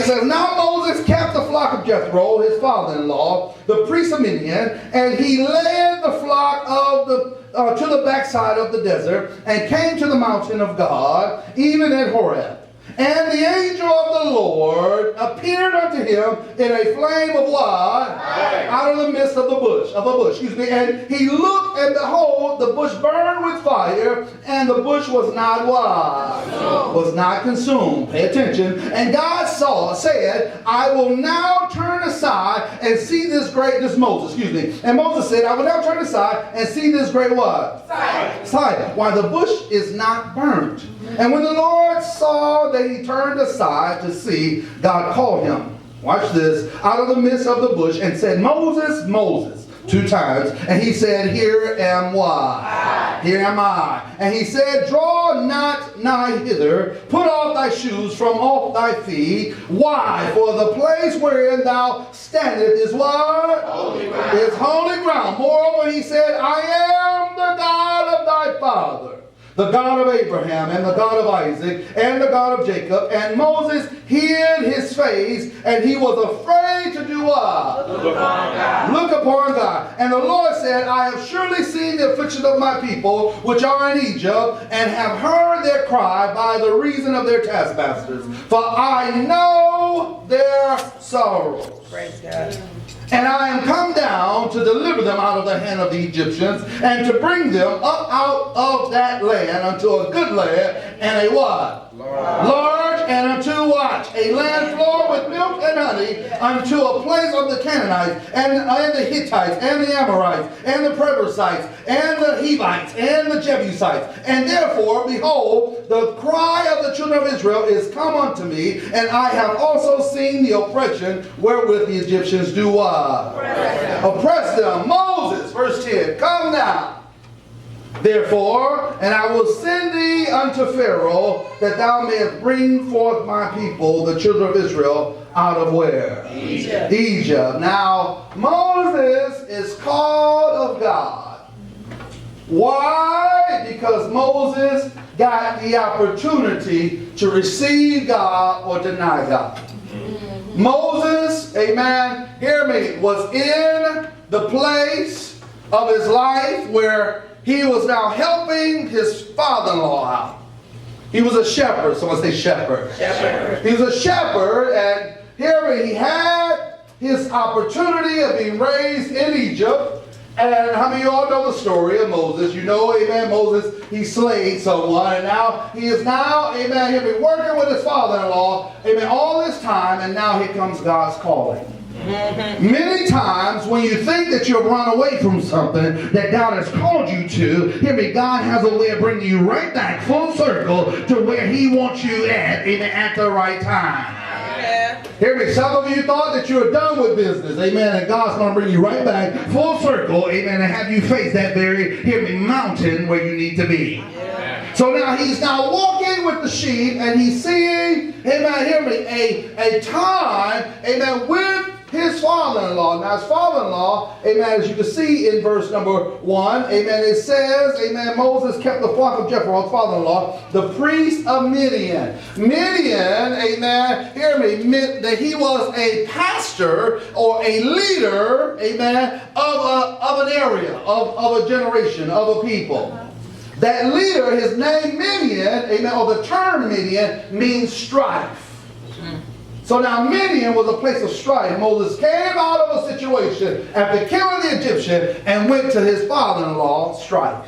It says, now Moses kept the flock of Jethro, his father-in-law, the priest of Midian, and he led the flock to the backside of the desert, and came to the mountain of God, even at Horeb. And the angel of the Lord appeared unto him in a flame of what? Out of the midst of a bush. And he looked, and behold, the bush burned with fire, and the bush was not what? Was not consumed. Pay attention. And God said, I will now turn aside and see this Moses. And Moses said, I will now turn aside and see this great what? Sight. Why the bush is not burnt. And when the Lord saw that he turned aside to see, God called him, watch this, out of the midst of the bush and said, Moses, Moses, 2 times. And he said, here am I. Here am I. And he said, draw not nigh hither, put off thy shoes from off thy feet. Why? For the place wherein thou standest is what? Holy ground. Is holy ground. Moreover, he said, I am the God of thy father, the God of Abraham, and the God of Isaac, and the God of Jacob. And Moses hid his face, and he was afraid to do what? Look upon God. Look upon God. And the Lord said, I have surely seen the affliction of my people, which are in Egypt, and have heard their cry by the reason of their taskmasters. For I know their sorrows. Praise God. And I am come down to deliver them out of the hand of the Egyptians, and to bring them up out of that land unto a good land, and a what? Large, and unto what? A land flowing with milk and honey, unto a place of the Canaanites, and the Hittites, and the Amorites, and the Perizzites, and the Hivites, and the Jebusites. And therefore, behold, the cry of the children of Israel is come unto me, and I have also seen the oppression wherewith the Egyptians do what? Oppress them. Moses, verse 10, come now, therefore, and I will send thee unto Pharaoh, that thou mayest bring forth my people, the children of Israel, out of where? Egypt. Now, Moses is called of God. Why? Because Moses got the opportunity to receive God or deny God. Moses, amen, hear me, was in the place of his life where he was now helping his father-in-law out. He was a shepherd. Someone say shepherd. Shepherd. He was a shepherd, and here he had his opportunity of being raised in Egypt. And how many of you all know the story of Moses? You know, amen, Moses, he slayed someone, and now he is now, amen, he'll be working with his father-in-law, amen, all this time, and now here comes God's calling. Many times when you think that you've run away from something that God has called you to, hear me, God has a way of bringing you right back full circle to where he wants you at, amen, at the right time. Hear me, some of you thought that you were done with business, amen, and God's going to bring you right back full circle, amen, and have you face that very, hear me, mountain where you need to be. Yeah. So now he's now walking with the sheep, and he's seeing, amen, hear me, a time, amen, with his father-in-law. Now his father-in-law, amen, as you can see in verse number 1, amen, it says, amen, Moses kept the flock of Jethro, his father-in-law, the priest of Midian. Midian, amen, hear me, meant that he was a pastor or a leader, amen, of an area, of a generation, of a people. That leader, his name Midian, amen, or the term Midian means strife. So now Midian was a place of strife. Moses came out of a situation after killing the Egyptian and went to his father-in-law, strife.